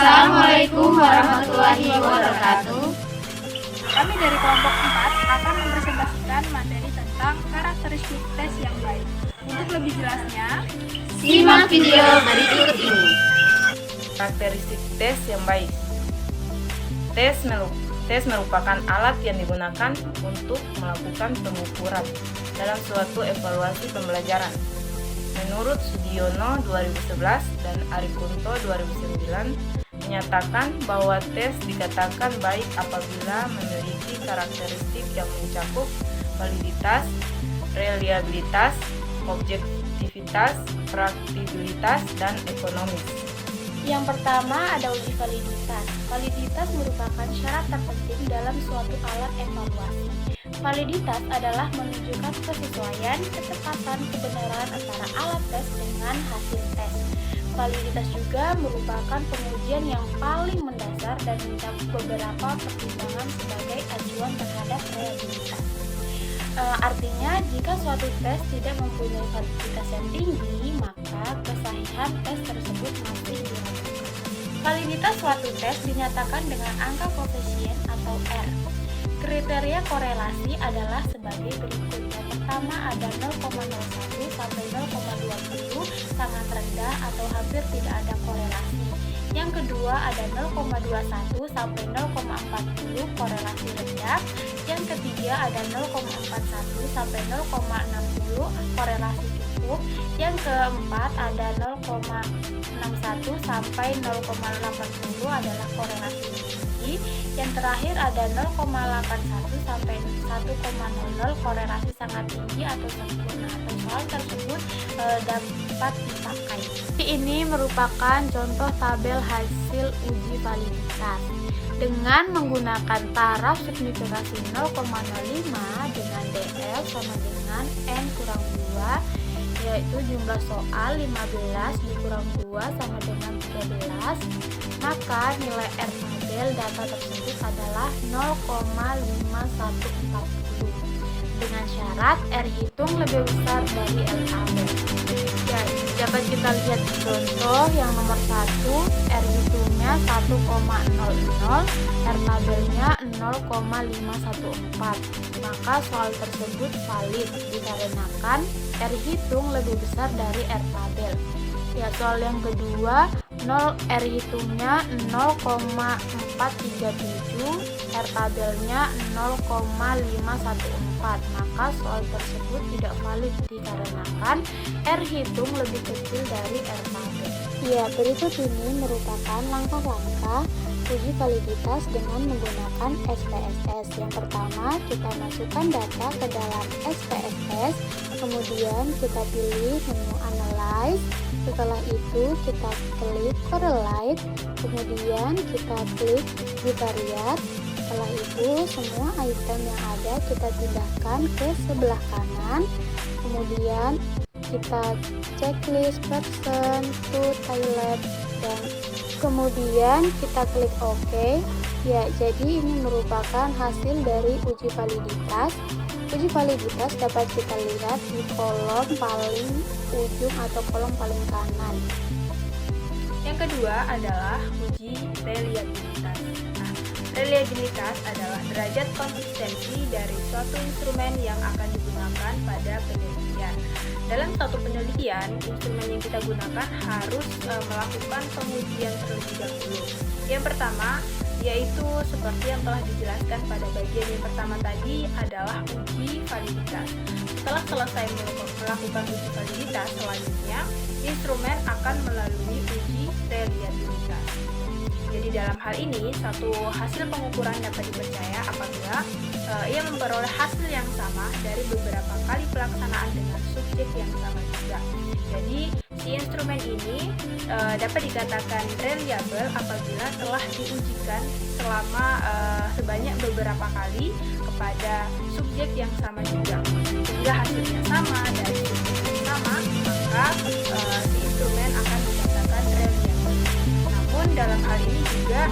Assalamualaikum warahmatullahi wabarakatuh. Kami dari kelompok 4 akan mempresentasikan materi tentang karakteristik tes yang baik. Untuk lebih jelasnya, Simak video berikut ini. Karakteristik tes yang baik. Tes merupakan alat yang digunakan untuk melakukan pengukuran dalam suatu evaluasi pembelajaran. Menurut Sugiono 2011 dan Arikunto 2009 menyatakan bahwa tes dikatakan baik apabila memiliki karakteristik yang mencakup validitas, reliabilitas, objektivitas, praktikabilitas, dan ekonomis. yang pertama ada uji validitas. Validitas merupakan syarat terpenting dalam suatu alat evaluasi. Validitas adalah menunjukkan kesesuaian, ketepatan, kebenaran antara alat tes dengan hasil tes. Validitas juga merupakan pengujian yang paling mendasar dan mencakup beberapa pertimbangan sebagai acuan terhadap reliabilitas. Artinya, jika suatu tes tidak mempunyai validitas yang tinggi, maka kesahihan tes tersebut masih diragukan. Validitas suatu tes dinyatakan dengan angka koefisien atau R. Kriteria korelasi adalah sebagai berikut. Yang pertama ada 0,01 sampai 0,20 sangat rendah atau hampir tidak ada korelasi. Yang kedua ada 0,21 sampai 0,40 korelasi rendah. Yang ketiga ada 0,41 sampai 0,60 korelasi cukup. Yang keempat ada 0,61 sampai 0,80 adalah korelasi tinggi. Yang terakhir ada 0,81 sampai 1,00 korelasi sangat tinggi atau sempurna, atau soal tersebut dapat dipakai. Ini merupakan contoh tabel hasil uji validitas. Dengan menggunakan taraf signifikasi 0,05 dengan DL sama dengan N kurang 2, yaitu jumlah soal 15 dikurang 2 sama dengan 13, maka nilai R tabel data tersebut adalah 0,5140 dengan syarat R hitung lebih besar dari L tabel. Ya, dapat kita lihat contoh yang nomor 1, R hitungnya 1,00, R tabelnya 0,514. Maka soal tersebut valid dikarenakan R hitung lebih besar dari R tabel. Ya, soal yang kedua, R hitungnya 0,437, R tabelnya 0,514. Maka soal tersebut tidak valid dikarenakan R hitung lebih kecil dari R tabel. Ya, berikut ini merupakan langkah-langkah uji validitas dengan menggunakan SPSS. Yang pertama, kita masukkan data ke dalam SPSS, kemudian kita pilih menu Analyze. Setelah itu kita klik Correlate, kemudian kita klik Bivariate. Setelah itu semua item yang ada kita pindahkan ke sebelah kanan, kemudian kita checklist person to toilet, dan kemudian kita klik OK. Ya, jadi ini merupakan hasil dari uji validitas. Uji validitas dapat kita lihat di kolom paling ujung atau kolom paling kanan. Yang kedua adalah uji reliabilitas. Nah, reliabilitas adalah derajat konsistensi dari suatu instrumen yang akan digunakan pada penelitian. Dalam suatu penelitian, instrumen yang kita gunakan harus melakukan pengujian terlebih dahulu. Yang pertama, yaitu seperti yang telah dijelaskan pada bagian yang pertama tadi adalah uji validitas. Setelah selesai melakukan uji validitas, selanjutnya instrumen akan melalui uji reliabilitas. Jadi dalam hal ini, satu hasil pengukuran dapat dipercaya apabila ia memperoleh hasil yang sama dari beberapa kali pelaksanaan dengan subjek yang sama juga. Jadi si instrumen ini dapat dikatakan reliable apabila telah diujikan selama sebanyak beberapa kali kepada subjek yang sama juga. Jika hasilnya sama dari subjek yang sama, maka si instrumen akan dikatakan reliable. Namun dalam hal ini juga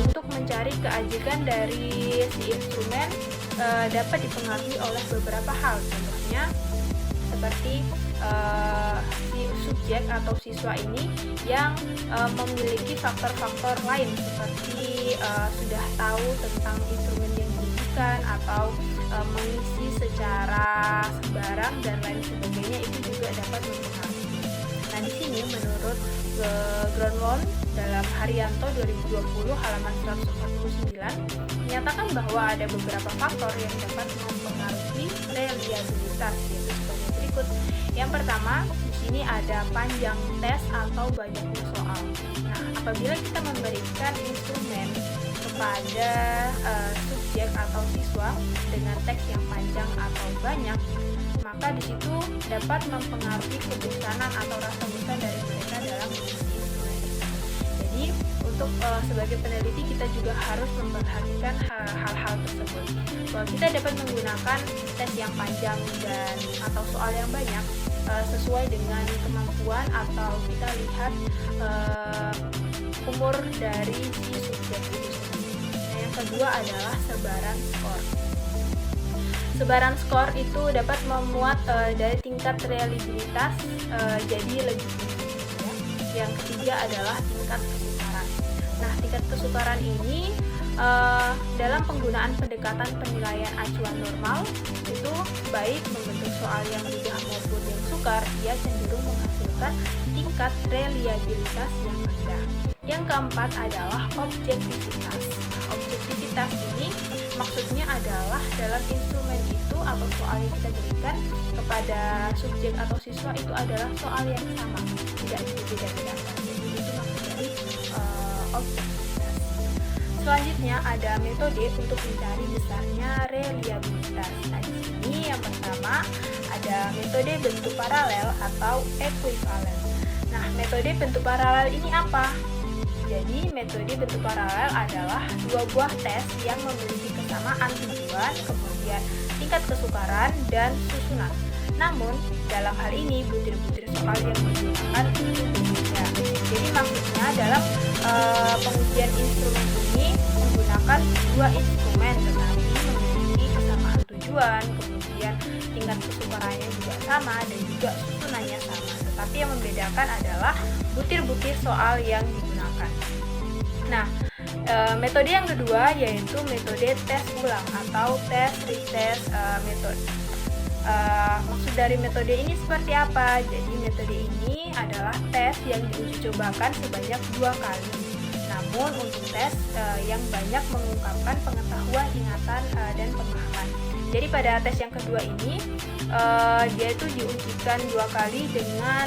untuk mencari keajikan dari si instrumen dapat dipengaruhi oleh beberapa hal. Contohnya seperti si subjek atau siswa ini yang memiliki faktor-faktor lain seperti sudah tahu tentang instrumen yang digunakan atau mengisi secara sembarang dan lain sebagainya, itu juga dapat mempengaruhi. Nah, di sini menurut Gronlund dalam Haryanto 2020 halaman 149 menyatakan bahwa ada beberapa faktor yang dapat mempengaruhi reliabilitas, yaitu sebagai berikut. Yang pertama, di sini ada panjang tes atau banyaknya soal. Nah, apabila kita memberikan instrumen kepada subjek atau siswa dengan teks yang panjang atau banyak, maka di situ dapat mempengaruhi kebosanan atau rasa bosan dari mereka dalam mengisi instrumen tersebut. Jadi, untuk sebagai peneliti kita juga harus memperhatikan hal-hal tersebut. Bahwa kita dapat menggunakan tes yang panjang dan atau soal yang banyak sesuai dengan kemampuan atau kita lihat umur dari si subjek itu sendiri. Nah, yang kedua adalah sebaran skor. Sebaran skor itu dapat memuat dari tingkat reliabilitas jadi lebih tinggi. Ya. Yang ketiga adalah tingkat kesukaran. Nah, tingkat kesukaran ini dalam penggunaan pendekatan penilaian acuan normal itu baik membentuk soal yang mudah maupun yang sukar, ia cenderung menghasilkan tingkat reliabilitas yang rendah. Yang keempat adalah objektivitas. Nah, objektivitas ini maksudnya adalah dalam instrumen itu atau soal yang kita berikan kepada subjek atau siswa itu adalah soal yang sama, tidak berbeda-bedakan. Jadi itu maksud dari objektivitas. Selanjutnya ada metode untuk mencari besarnya reliabilitas. Nah, di sini yang pertama ada metode bentuk paralel atau ekuivalen. Nah, metode bentuk paralel ini apa? Jadi, metode bentuk paralel adalah dua buah tes yang memiliki kesamaan tujuan, kemudian tingkat kesukaran, dan susunan. Namun, dalam hal ini, butir-butir soal yang digunakan itu berbeda. Jadi, maksudnya dalam pengujian instrumen ini menggunakan dua instrumen, tetapi memiliki kesamaan tujuan, kemudian tingkat kesukarannya juga sama, dan juga susunannya sama. Tetapi yang membedakan adalah butir-butir soal yang digunakan. Nah, metode yang kedua yaitu metode tes ulang atau tes retest method. Maksud dari metode ini seperti apa? Jadi metode ini adalah tes yang diuji cobakan sebanyak 2 kali. Namun untuk tes yang banyak mengungkapkan pengetahuan, ingatan, dan pemahaman. Jadi pada tes yang kedua ini dia itu diujikan 2 kali dengan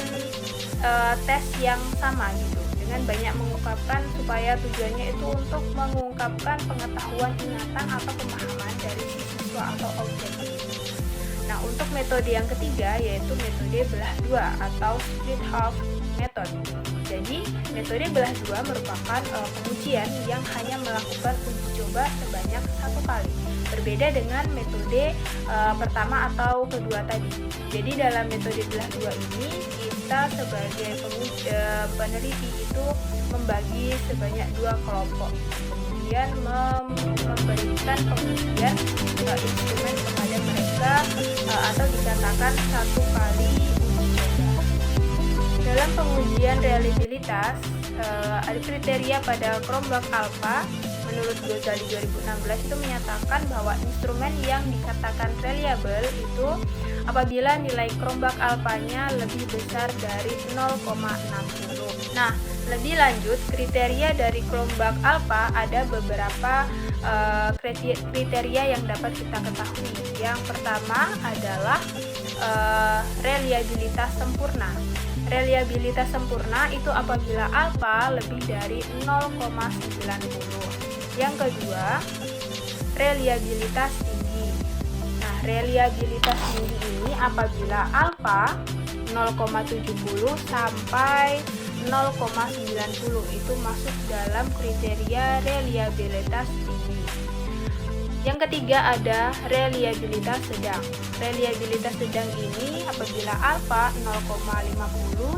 tes yang sama gitu, dengan banyak mengungkapkan supaya tujuannya itu untuk mengungkapkan pengetahuan, ingatan, atau pemahaman dari siswa atau objek ini. Nah, untuk metode yang ketiga yaitu metode belah dua atau split half method. Jadi, metode belah dua merupakan pengujian yang hanya melakukan uji coba sebanyak 1 kali. Berbeda dengan metode pertama atau kedua tadi. Jadi, dalam metode belah dua ini kita sebagai peneliti itu membagi sebanyak 2 kelompok. Kemudian memberikan pengujian instrumen kepada mereka atau dikatakan 1 kali uji coba. Dalam pengujian reliabilitas ada kriteria pada Cronbach Alpha. Menurut Ghazali 2016 itu menyatakan bahwa instrumen yang dikatakan reliable itu apabila nilai Cronbach Alpha-nya lebih besar dari 0,60. Nah, lebih lanjut, kriteria dari Cronbach Alpha ada beberapa kriteria yang dapat kita ketahui. Yang pertama adalah reliabilitas sempurna. Reliabilitas sempurna itu apabila alfa lebih dari 0,90. Yang kedua, reliabilitas tinggi. Nah, reliabilitas tinggi ini apabila alfa 0,70 sampai 0,90 itu masuk dalam kriteria reliabilitas tinggi. Yang ketiga ada reliabilitas sedang. Reliabilitas sedang ini apabila alfa 0,50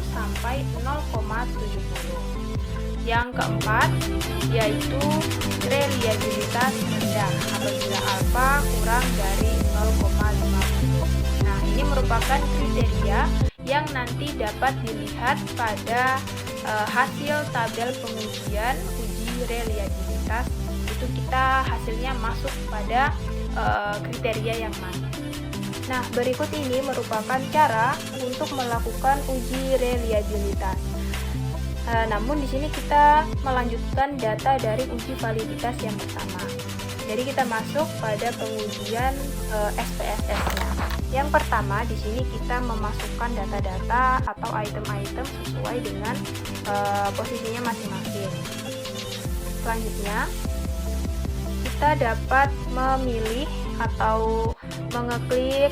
sampai 0,70. Yang keempat yaitu reliabilitas rendah apabila alfa kurang dari 0,50. Nah, ini merupakan kriteria yang nanti dapat dilihat pada hasil tabel pengujian uji reliabilitas. Itu kita hasilnya masuk pada kriteria yang mana. Nah, berikut ini merupakan cara untuk melakukan uji reliabilitas. Namun di sini kita melanjutkan data dari uji validitas yang pertama. Jadi kita masuk pada pengujian SPSS-nya. Yang pertama di sini kita memasukkan data-data atau item-item sesuai dengan posisinya masing-masing. Selanjutnya kita dapat memilih atau mengeklik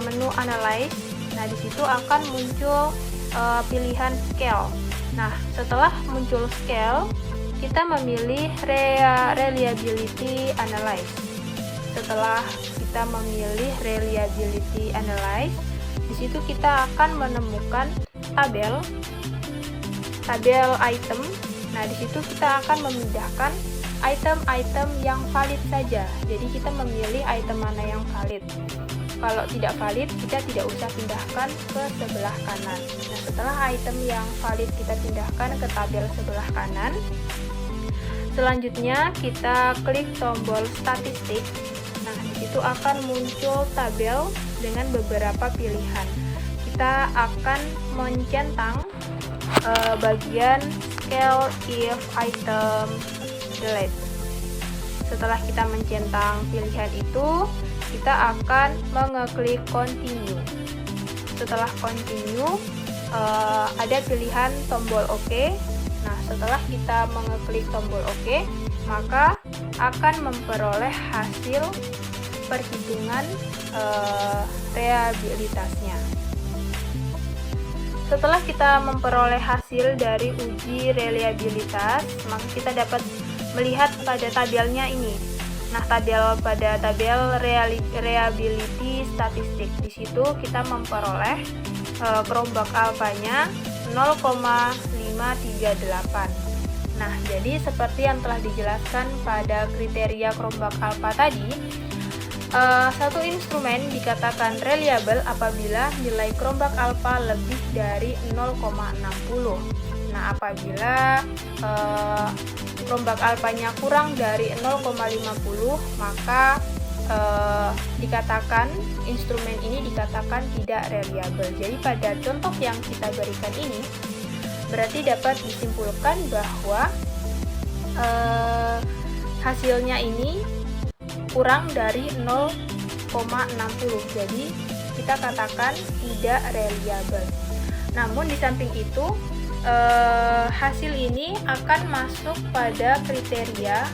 menu analyze. Nah, di situ akan muncul pilihan scale. Nah, setelah muncul scale, kita memilih reliability analyze. Setelah kita memilih reliability analyze, di situ kita akan menemukan tabel item. Nah, di situ kita akan memindahkan item-item yang valid saja. Jadi kita memilih item mana yang valid. Kalau tidak valid, kita tidak usah pindahkan ke sebelah kanan. Nah, setelah item yang valid kita pindahkan ke tabel sebelah kanan, selanjutnya kita klik tombol statistik. Nah, di situ akan muncul tabel dengan beberapa pilihan. Kita akan mencentang bagian scale if item delete. Setelah kita mencentang pilihan itu, kita akan mengeklik continue. Setelah continue, ada pilihan tombol OK. Nah, setelah kita mengeklik tombol OK, maka akan memperoleh hasil perhitungan reliabilitasnya. Setelah kita memperoleh hasil dari uji reliabilitas, maka kita dapat melihat pada tabelnya ini. Nah, pada tabel reliability statistik, di situ kita memperoleh kerombak alfanya 0,538. Nah, jadi seperti yang telah dijelaskan pada kriteria kerombak alfa tadi, satu instrumen dikatakan reliable apabila nilai kerombak alfa lebih dari 0,60. Nah, apabila kerombak alfanya kurang dari 0,50, maka dikatakan instrumen ini dikatakan tidak reliable. Jadi pada contoh yang kita berikan ini berarti dapat disimpulkan bahwa hasilnya ini kurang dari 0,60. Jadi kita katakan tidak reliable. Namun di samping itu hasil ini akan masuk pada kriteria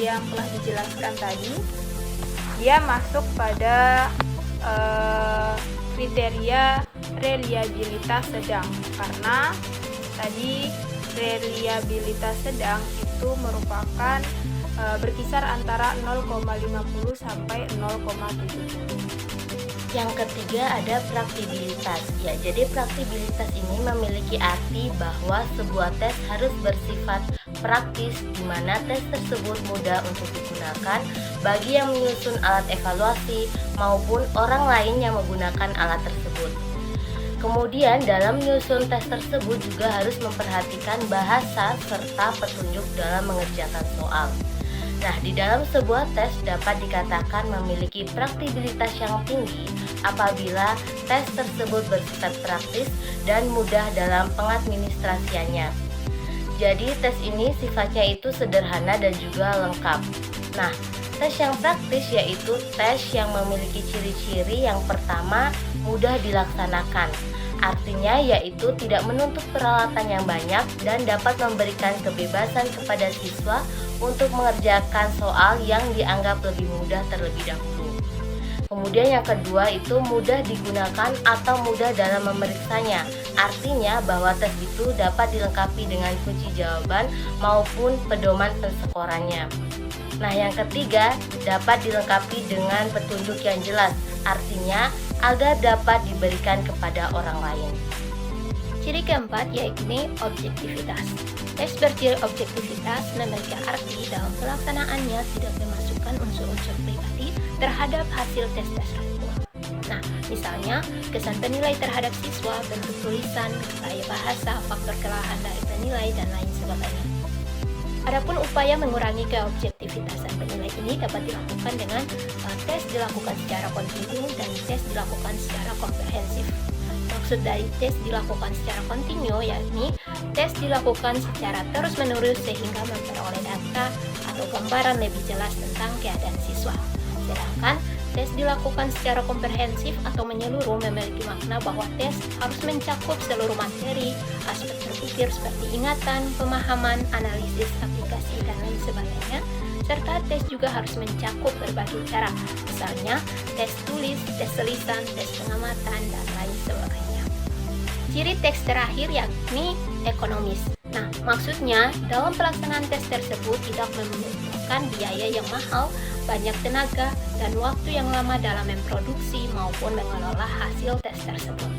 yang telah dijelaskan tadi. Dia masuk pada kriteria reliabilitas sedang, karena tadi reliabilitas sedang itu merupakan berkisar antara 0,50 sampai 0,70. Yang ketiga ada praktibilitas. Ya, jadi praktibilitas ini memiliki arti bahwa sebuah tes harus bersifat praktis, di mana tes tersebut mudah untuk digunakan bagi yang menyusun alat evaluasi maupun orang lain yang menggunakan alat tersebut. Kemudian dalam menyusun tes tersebut juga harus memperhatikan bahasa serta petunjuk dalam mengerjakan soal. Nah, di dalam sebuah tes dapat dikatakan memiliki praktibilitas yang tinggi apabila tes tersebut bersifat praktis dan mudah dalam pengadministrasiannya. Jadi, tes ini sifatnya itu sederhana dan juga lengkap. Nah, tes yang praktis yaitu tes yang memiliki ciri-ciri yang pertama mudah dilaksanakan. Artinya yaitu tidak menuntut peralatan yang banyak dan dapat memberikan kebebasan kepada siswa untuk mengerjakan soal yang dianggap lebih mudah terlebih dahulu. Kemudian yang kedua itu mudah digunakan atau mudah dalam memeriksanya. Artinya bahwa tes itu dapat dilengkapi dengan kunci jawaban maupun pedoman penskorannya. Nah, yang ketiga dapat dilengkapi dengan petunjuk yang jelas. Artinya agar dapat diberikan kepada orang lain. Ciri keempat yaitu objektivitas. Tes berciri objektivitas memiliki arti dalam pelaksanaannya tidak memasukkan unsur-unsur pribadi terhadap hasil tes tersebut. Nah, misalnya kesan penilai terhadap siswa, bentuk tulisan, gaya bahasa, faktor kelelahan dari penilai, dan lain sebagainya. Adapun upaya mengurangi keobjektivitasan penilai ini dapat dilakukan dengan tes dilakukan secara kontinu dan tes dilakukan secara komprehensif. Maksud dari tes dilakukan secara kontinu yakni tes dilakukan secara terus-menerus sehingga memperoleh data atau gambaran lebih jelas tentang keadaan siswa. Sedangkan tes dilakukan secara komprehensif atau menyeluruh memiliki makna bahwa tes harus mencakup seluruh materi, aspek berpikir seperti ingatan, pemahaman, analisis, aplikasi, dan lain sebagainya, serta tes juga harus mencakup berbagai cara, misalnya tes tulis, tes lisan, tes pengamatan, dan lain sebagainya. Ciri tes terakhir yakni ekonomis. Nah, maksudnya dalam pelaksanaan tes tersebut tidak membutuhkan biaya yang mahal, banyak tenaga, dan waktu yang lama dalam memproduksi maupun mengelola hasil tes tersebut.